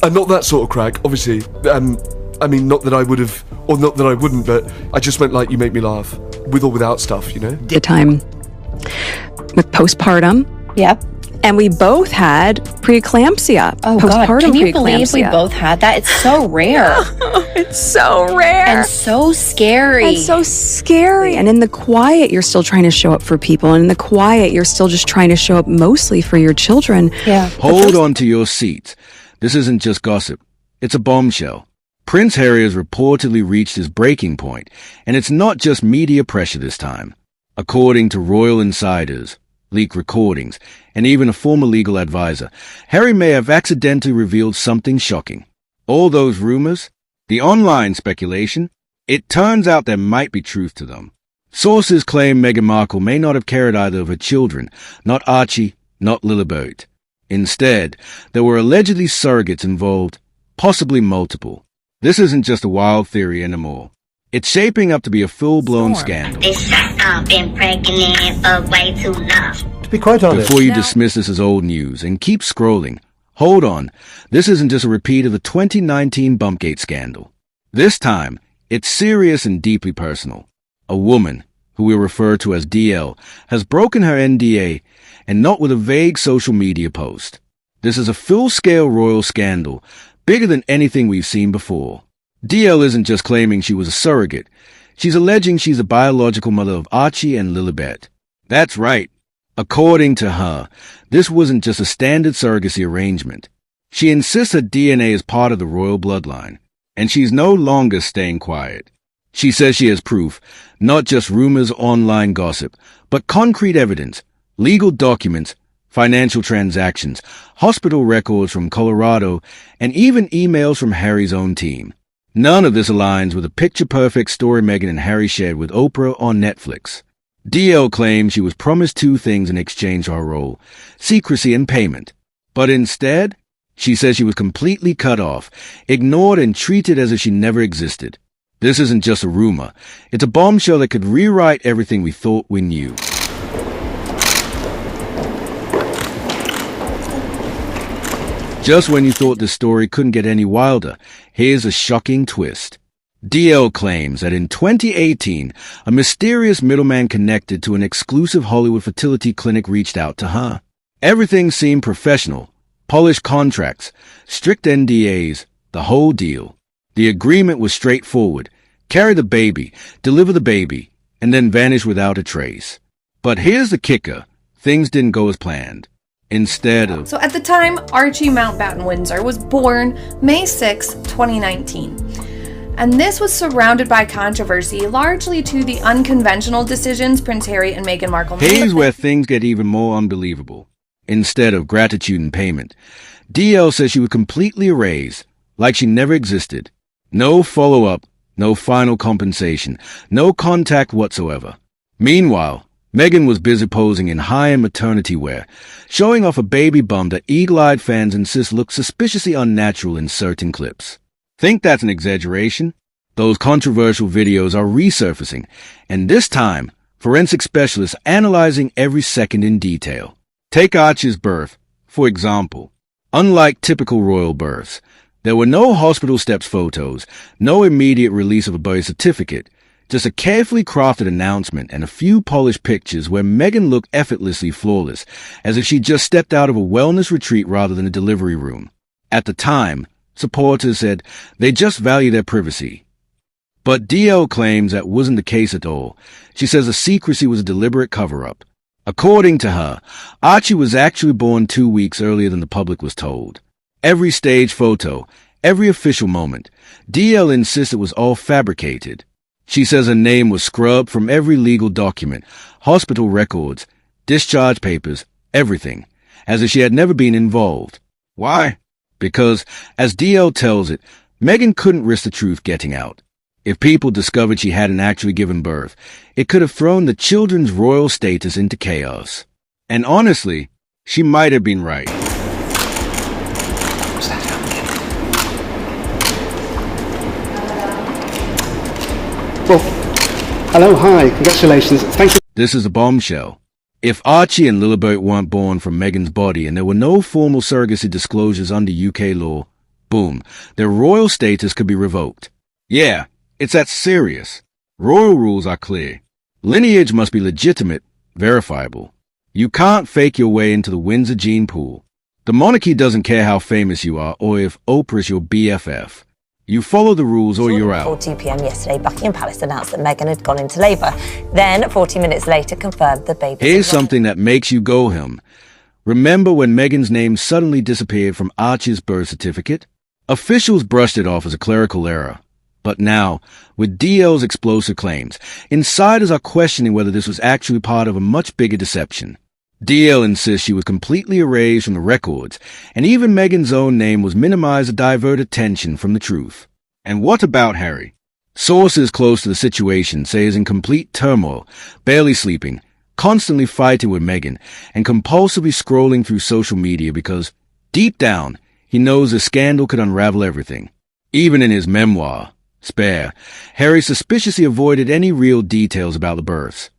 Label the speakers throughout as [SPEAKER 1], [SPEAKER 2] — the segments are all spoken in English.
[SPEAKER 1] Not that sort of crack, obviously. I mean, not that I would have, or not that I wouldn't, but I just meant like you make me laugh, with or without stuff, you know?
[SPEAKER 2] The time with postpartum.
[SPEAKER 3] Yep.
[SPEAKER 2] And we both had preeclampsia.
[SPEAKER 3] Oh,
[SPEAKER 2] postpartum
[SPEAKER 3] God. Can you believe
[SPEAKER 2] preeclampsia.
[SPEAKER 3] we both had that? It's so rare.
[SPEAKER 2] It's so rare.
[SPEAKER 3] And so scary.
[SPEAKER 2] And so scary. And in the quiet, you're still trying to show up for people. And in the quiet, you're still just trying to show up mostly for your children.
[SPEAKER 3] Yeah.
[SPEAKER 4] Hold on to your seats. This isn't just gossip. It's a bombshell. Prince Harry has reportedly reached his breaking point, and it's not just media pressure this time. According to royal insiders, leaked recordings, and even a former legal advisor, Harry may have accidentally revealed something shocking. All those rumors, the online speculation, it turns out there might be truth to them. Sources claim Meghan Markle may not have carried either of her children, not Archie, not Lilibet. Instead, there were allegedly surrogates involved, possibly multiple. This isn't just a wild theory anymore. It's shaping up to be a full-blown scandal.
[SPEAKER 5] I've been pregnant for way too long.
[SPEAKER 6] To be quite honest,
[SPEAKER 4] Before you dismiss this as old news and keep scrolling, hold on. This isn't just a repeat of the 2019 Bumpgate scandal. This time, it's serious and deeply personal. A woman, who we'll refer to as DL, has broken her NDA, and not with a vague social media post. This is a full-scale royal scandal, bigger than anything we've seen before. DL isn't just claiming she was a surrogate. She's alleging she's a biological mother of Archie and Lilibet. That's right. According to her, this wasn't just a standard surrogacy arrangement. She insists her DNA is part of the royal bloodline, and she's no longer staying quiet. She says she has proof, not just rumors, online gossip, but concrete evidence, legal documents, financial transactions, hospital records from Colorado, and even emails from Harry's own team. None of this aligns with the picture-perfect story Meghan and Harry shared with Oprah on Netflix. DL claims she was promised two things in exchange for her role, secrecy and payment. But instead, she says she was completely cut off, ignored and treated as if she never existed. This isn't just a rumor. It's a bombshell that could rewrite everything we thought we knew. Just when you thought this story couldn't get any wilder, here's a shocking twist. DL claims that in 2018, a mysterious middleman connected to an exclusive Hollywood fertility clinic reached out to her. Everything seemed professional, polished contracts, strict NDAs, the whole deal. The agreement was straightforward: carry the baby, deliver the baby, and then vanish without a trace. But here's the kicker: things didn't go as planned. Instead of...
[SPEAKER 7] So at the time, Archie Mountbatten Windsor was born May 6, 2019. And this was surrounded by controversy, largely to the unconventional decisions Prince Harry and Meghan Markle made.
[SPEAKER 4] Here's where things get even more unbelievable. Instead of gratitude and payment, DL says she was completely erased, like she never existed. No follow-up, no final compensation, no contact whatsoever. Meanwhile, Meghan was busy posing in high-end maternity wear, showing off a baby bump that eagle-eyed fans insist looks suspiciously unnatural in certain clips. Think that's an exaggeration? Those controversial videos are resurfacing, and this time, forensic specialists analyzing every second in detail. Take Archie's birth, for example. Unlike typical royal births, there were no hospital steps photos, no immediate release of a birth certificate, just a carefully crafted announcement and a few polished pictures where Meghan looked effortlessly flawless, as if she just stepped out of a wellness retreat rather than a delivery room. At the time, supporters said they just value their privacy. But DL claims that wasn't the case at all. She says the secrecy was a deliberate cover-up. According to her, Archie was actually born 2 weeks earlier than the public was told. Every stage photo, every official moment, DL insists it was all fabricated. She says her name was scrubbed from every legal document, hospital records, discharge papers, everything, as if she had never been involved. Why? Because, as DL tells it, Meghan couldn't risk the truth getting out. If people discovered she hadn't actually given birth, it could have thrown the children's royal status into chaos. And honestly, she might have been right.
[SPEAKER 6] Well, hello, hi, congratulations, thank you.
[SPEAKER 4] This is a bombshell. If Archie and Lilibet weren't born from Meghan's body and there were no formal surrogacy disclosures under UK law, boom, their royal status could be revoked. Yeah, it's that serious. Royal rules are clear. Lineage must be legitimate, verifiable. You can't fake your way into the Windsor gene pool. The monarchy doesn't care how famous you are or if Oprah's your BFF. You follow the rules or you're out.
[SPEAKER 8] 4:02 p.m. yesterday, Buckingham Palace announced that Meghan had gone into labour. Then, 40 minutes later, confirmed the baby.
[SPEAKER 4] Here's something that makes you go him. Remember when Meghan's name suddenly disappeared from Archie's birth certificate? Officials brushed it off as a clerical error. But now, with DL's explosive claims, insiders are questioning whether this was actually part of a much bigger deception. DL insists she was completely erased from the records, and even Meghan's own name was minimized to divert attention from the truth. And what about Harry? Sources close to the situation say he's in complete turmoil, barely sleeping, constantly fighting with Meghan, and compulsively scrolling through social media because, deep down, he knows the scandal could unravel everything. Even in his memoir, Spare, Harry suspiciously avoided any real details about the births.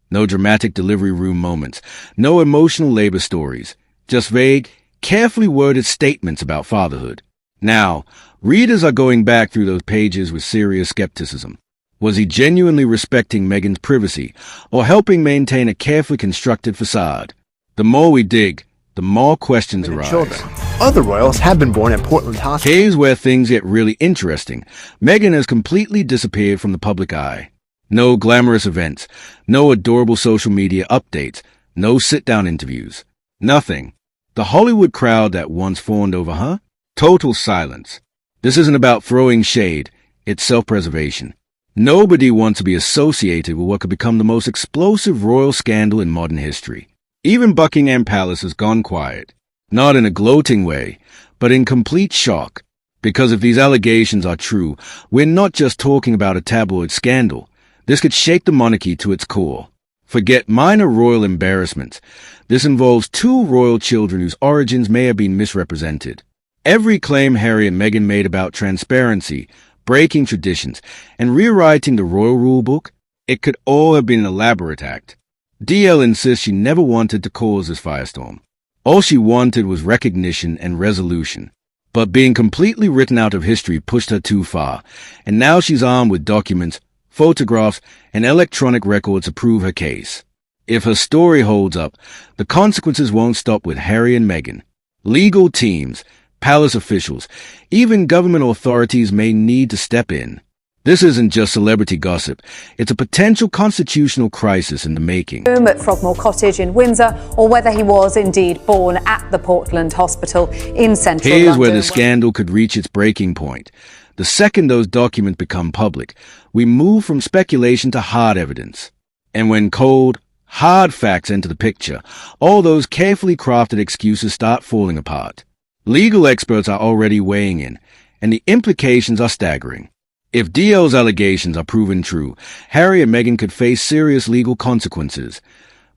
[SPEAKER 4] No dramatic delivery room moments, no emotional labor stories, just vague, carefully worded statements about fatherhood. Now, readers are going back through those pages with serious skepticism. Was he genuinely respecting Meghan's privacy, or helping maintain a carefully constructed facade? The more we dig, the more questions arise.
[SPEAKER 9] Children. Other royals have been born at Portland Hospital.
[SPEAKER 4] Here's where things get really interesting. Meghan has completely disappeared from the public eye. No glamorous events, no adorable social media updates, no sit-down interviews. Nothing. The Hollywood crowd that once fawned over her? Total silence. This isn't about throwing shade, it's self-preservation. Nobody wants to be associated with what could become the most explosive royal scandal in modern history. Even Buckingham Palace has gone quiet. Not in a gloating way, but in complete shock. Because if these allegations are true, we're not just talking about a tabloid scandal. This could shake the monarchy to its core. Forget minor royal embarrassments. This involves two royal children whose origins may have been misrepresented. Every claim Harry and Meghan made about transparency, breaking traditions, and rewriting the royal rulebook, it could all have been an elaborate act. DL insists she never wanted to cause this firestorm. All she wanted was recognition and resolution. But being completely written out of history pushed her too far, and now she's armed with documents, photographs, and electronic records to prove her case. If her story holds up, the consequences won't stop with Harry and Meghan. Legal teams, palace officials, even government authorities may need to step in. This isn't just celebrity gossip. It's a potential constitutional crisis in the making.
[SPEAKER 10] At Frogmore Cottage in Windsor, or whether he was indeed born at the Portland Hospital in central London.
[SPEAKER 4] Here's where the scandal could reach its breaking point. The second those documents become public, we move from speculation to hard evidence. And when cold, hard facts enter the picture, all those carefully crafted excuses start falling apart. Legal experts are already weighing in, and the implications are staggering. If DL's allegations are proven true, Harry and Meghan could face serious legal consequences.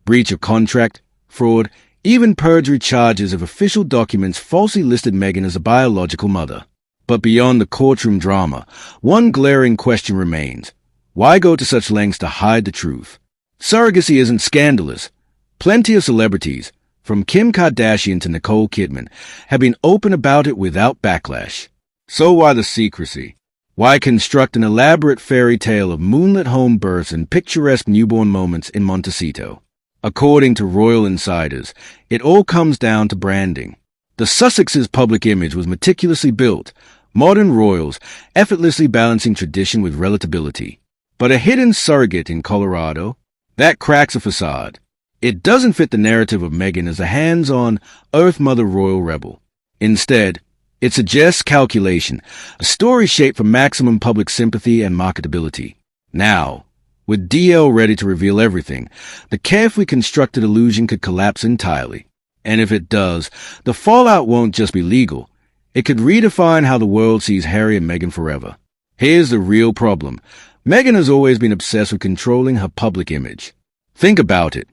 [SPEAKER 4] Breach of contract, fraud, even perjury charges if official documents falsely listed Meghan as a biological mother. But beyond the courtroom drama, one glaring question remains. Why go to such lengths to hide the truth? Surrogacy isn't scandalous. Plenty of celebrities, from Kim Kardashian to Nicole Kidman, have been open about it without backlash. So why the secrecy? Why construct an elaborate fairy tale of moonlit home births and picturesque newborn moments in Montecito? According to royal insiders, it all comes down to branding. The Sussexes' public image was meticulously built, modern royals effortlessly balancing tradition with relatability. But a hidden surrogate in Colorado? That cracks a facade. It doesn't fit the narrative of Meghan as a hands-on, Earth Mother royal rebel. Instead, it suggests calculation, a story shaped for maximum public sympathy and marketability. Now, with DL ready to reveal everything, the carefully constructed illusion could collapse entirely. And if it does, the fallout won't just be legal. It could redefine how the world sees Harry and Meghan forever. Here's the real problem. Meghan has always been obsessed with controlling her public image. Think about it.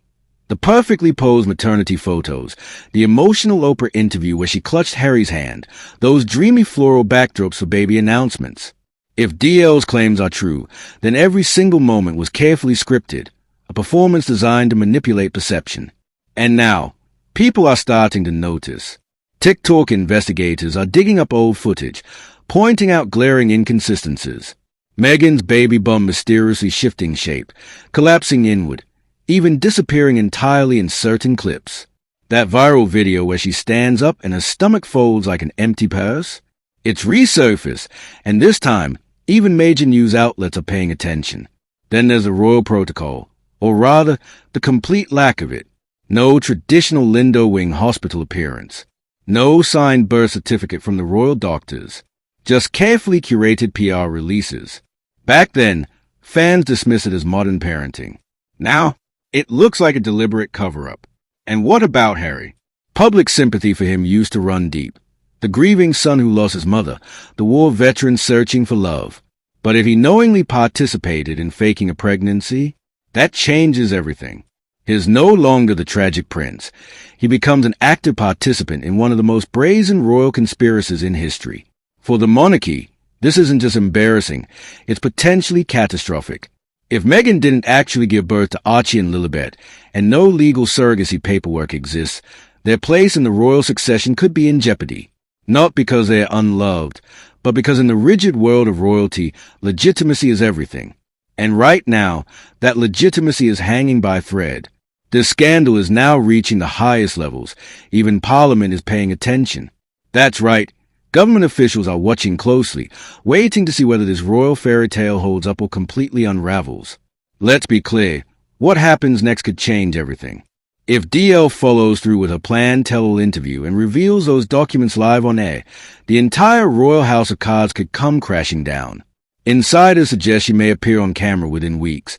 [SPEAKER 4] The perfectly posed maternity photos, the emotional Oprah interview where she clutched Harry's hand, those dreamy floral backdrops for baby announcements. If DL's claims are true, then every single moment was carefully scripted, a performance designed to manipulate perception. And now, people are starting to notice. TikTok investigators are digging up old footage, pointing out glaring inconsistencies. Meghan's baby bum mysteriously shifting shape, collapsing inward, even disappearing entirely in certain clips. That viral video where she stands up and her stomach folds like an empty purse? It's resurfaced, and this time, even major news outlets are paying attention. Then there's the royal protocol, or rather, the complete lack of it. No traditional Lindo Wing hospital appearance. No signed birth certificate from the royal doctors. Just carefully curated PR releases. Back then, fans dismissed it as modern parenting. Now, it looks like a deliberate cover-up. And what about Harry? Public sympathy for him used to run deep. The grieving son who lost his mother, the war veteran searching for love. But if he knowingly participated in faking a pregnancy, that changes everything. He is no longer the tragic prince. He becomes an active participant in one of the most brazen royal conspiracies in history. For the monarchy, this isn't just embarrassing, it's potentially catastrophic. If Meghan didn't actually give birth to Archie and Lilibet, and no legal surrogacy paperwork exists, their place in the royal succession could be in jeopardy. Not because they are unloved, but because in the rigid world of royalty, legitimacy is everything. And right now, that legitimacy is hanging by a thread. This scandal is now reaching the highest levels. Even Parliament is paying attention. That's right. Government officials are watching closely, waiting to see whether this royal fairy tale holds up or completely unravels. Let's be clear. What happens next could change everything. If DL follows through with her planned tell-all interview and reveals those documents live on air, the entire royal house of cards could come crashing down. Insiders suggest she may appear on camera within weeks,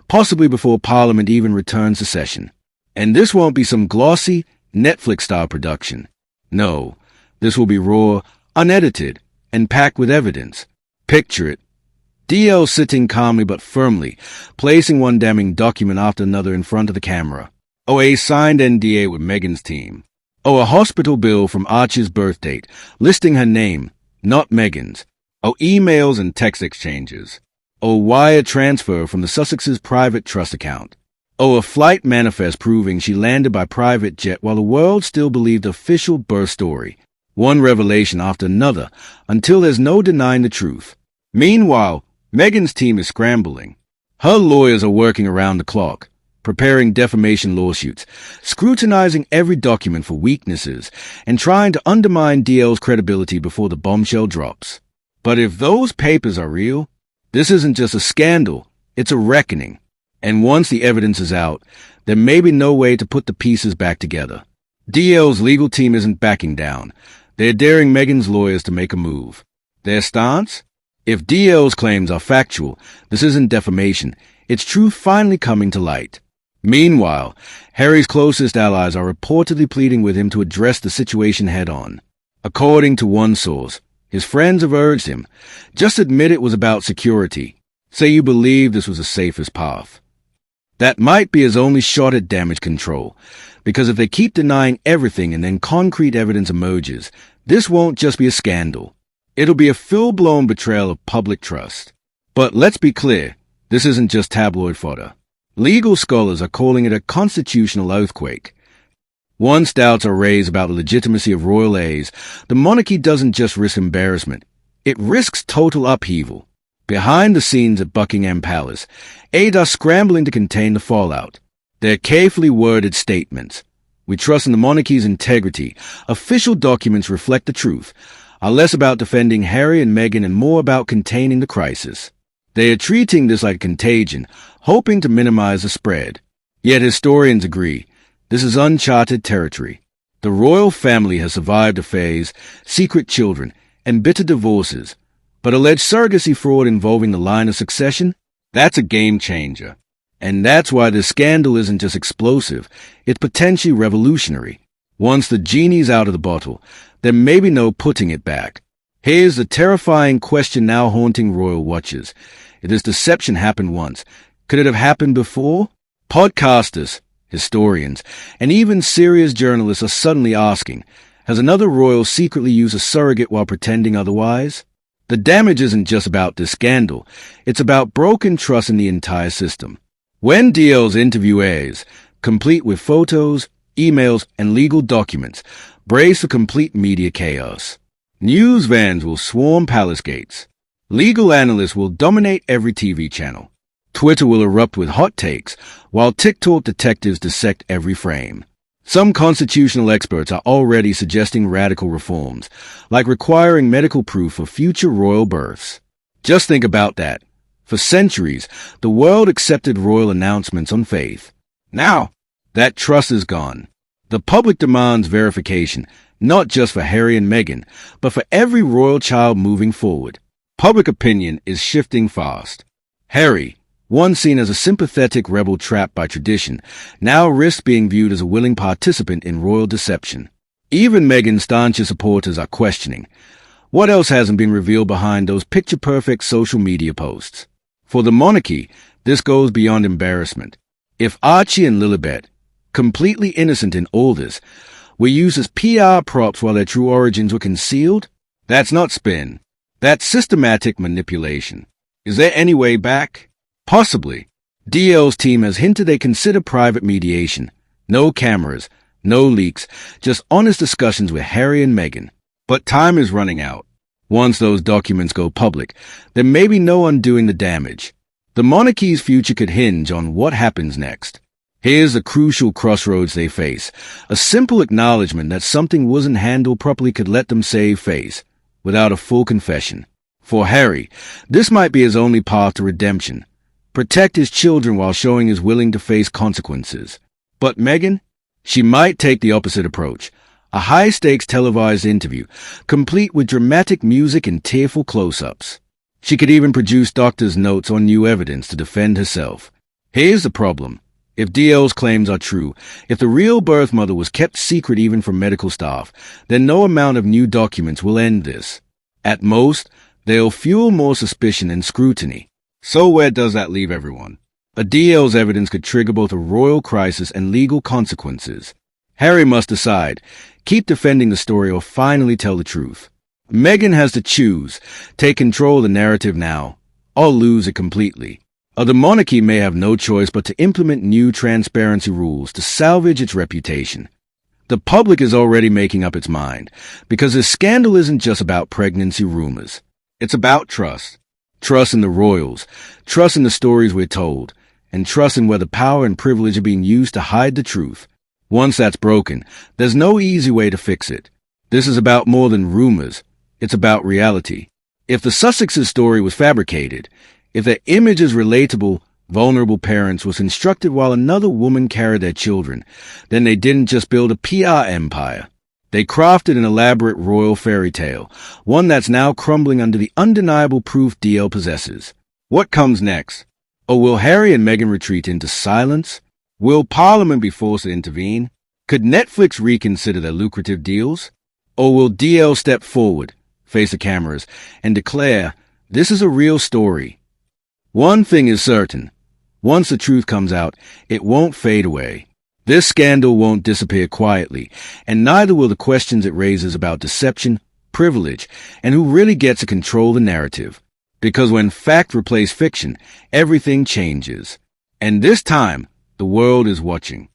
[SPEAKER 4] possibly before Parliament even returns to session. And this won't be some glossy, Netflix-style production. No, this will be raw, unedited, and packed with evidence. Picture it. DL sitting calmly but firmly, placing one damning document after another in front of the camera. Oh, a signed NDA with Meghan's team. Oh, a hospital bill from Archie's birth date, listing her name, not Meghan's. Oh, emails and text exchanges. Oh, wire transfer from the Sussex's private trust account. Oh, a flight manifest proving she landed by private jet while the world still believed the official birth story. One revelation after another, until there's no denying the truth. Meanwhile, Meghan's team is scrambling. Her lawyers are working around the clock, preparing defamation lawsuits, scrutinizing every document for weaknesses, and trying to undermine DL's credibility before the bombshell drops. But if those papers are real, this isn't just a scandal, it's a reckoning. And once the evidence is out, there may be no way to put the pieces back together. DL's legal team isn't backing down. They're daring Meghan's lawyers to make a move. Their stance? If DL's claims are factual, this isn't defamation, it's truth finally coming to light. Meanwhile, Harry's closest allies are reportedly pleading with him to address the situation head-on. According to one source, his friends have urged him, just admit it was about security. Say you believe this was the safest path. That might be his only shot at damage control, because if they keep denying everything and then concrete evidence emerges, this won't just be a scandal. It'll be a full-blown betrayal of public trust. But let's be clear, this isn't just tabloid fodder. Legal scholars are calling it a constitutional earthquake. Once doubts are raised about the legitimacy of royal heirs, the monarchy doesn't just risk embarrassment, it risks total upheaval. Behind the scenes at Buckingham Palace, aides are scrambling to contain the fallout. They're carefully worded statements. We trust in the monarchy's integrity. Official documents reflect the truth, are less about defending Harry and Meghan and more about containing the crisis. They are treating this like contagion, hoping to minimize the spread. Yet historians agree, this is uncharted territory. The royal family has survived affairs, secret children, and bitter divorces. But alleged surrogacy fraud involving the line of succession? That's a game changer. And that's why this scandal isn't just explosive, it's potentially revolutionary. Once the genie's out of the bottle, there may be no putting it back. Here's the terrifying question now haunting royal watchers. If this deception happened once, could it have happened before? Podcasters, historians, and even serious journalists are suddenly asking, has another royal secretly used a surrogate while pretending otherwise? The damage isn't just about this scandal, it's about broken trust in the entire system. When DL's interview airs, complete with photos, emails, and legal documents, Brace for complete media chaos. News vans will swarm palace gates. Legal analysts will dominate every TV channel. Twitter will erupt with hot takes, while TikTok detectives dissect every frame. Some constitutional experts are already suggesting radical reforms, like requiring medical proof for future royal births. Just think about that. For centuries, the world accepted royal announcements on faith. Now, that trust is gone. The public demands verification, not just for Harry and Meghan, but for every royal child moving forward. Public opinion is shifting fast. Harry, once seen as a sympathetic rebel trapped by tradition, now risks being viewed as a willing participant in royal deception. Even Meghan's stauncher supporters are questioning, what else hasn't been revealed behind those picture-perfect social media posts? For the monarchy, this goes beyond embarrassment. If Archie and Lilibet, completely innocent in all this, were used as PR props while their true origins were concealed, that's not spin. That's systematic manipulation. Is there any way back? Possibly. DL's team has hinted they consider private mediation. No cameras, no leaks, just honest discussions with Harry and Meghan. But time is running out. Once those documents go public, there may be no undoing the damage. The monarchy's future could hinge on what happens next. Here's the crucial crossroads they face. A simple acknowledgement that something wasn't handled properly could let them save face, without a full confession. For Harry, this might be his only path to redemption. Protect his children while showing he's willing to face consequences. But Meghan? She might take the opposite approach. A high-stakes televised interview, complete with dramatic music and tearful close-ups. She could even produce doctor's notes on new evidence to defend herself. Here's the problem. If DL's claims are true, if the real birth mother was kept secret even from medical staff, then no amount of new documents will end this. At most, they'll fuel more suspicion and scrutiny. So where does that leave everyone? A DL's evidence could trigger both a royal crisis and legal consequences. Harry must decide, keep defending the story or finally tell the truth. Meghan has to choose, take control of the narrative now, or lose it completely. Or the monarchy may have no choice but to implement new transparency rules to salvage its reputation. The public is already making up its mind, because this scandal isn't just about pregnancy rumors. It's about trust. Trust in the royals, trust in the stories we're told, and trust in whether power and privilege are being used to hide the truth. Once that's broken, there's no easy way to fix it. This is about more than rumors. It's about reality. If the Sussex's story was fabricated, if their image as relatable, vulnerable parents was constructed while another woman carried their children, then they didn't just build a PR empire. They crafted an elaborate royal fairy tale, one that's now crumbling under the undeniable proof DL possesses. What comes next? Or will Harry and Meghan retreat into silence? Will Parliament be forced to intervene? Could Netflix reconsider their lucrative deals? Or will DL step forward, face the cameras, and declare, this is a real story? One thing is certain. Once the truth comes out, it won't fade away. This scandal won't disappear quietly, and neither will the questions it raises about deception, privilege, and who really gets to control the narrative. Because when fact replaces fiction, everything changes. And this time, the world is watching.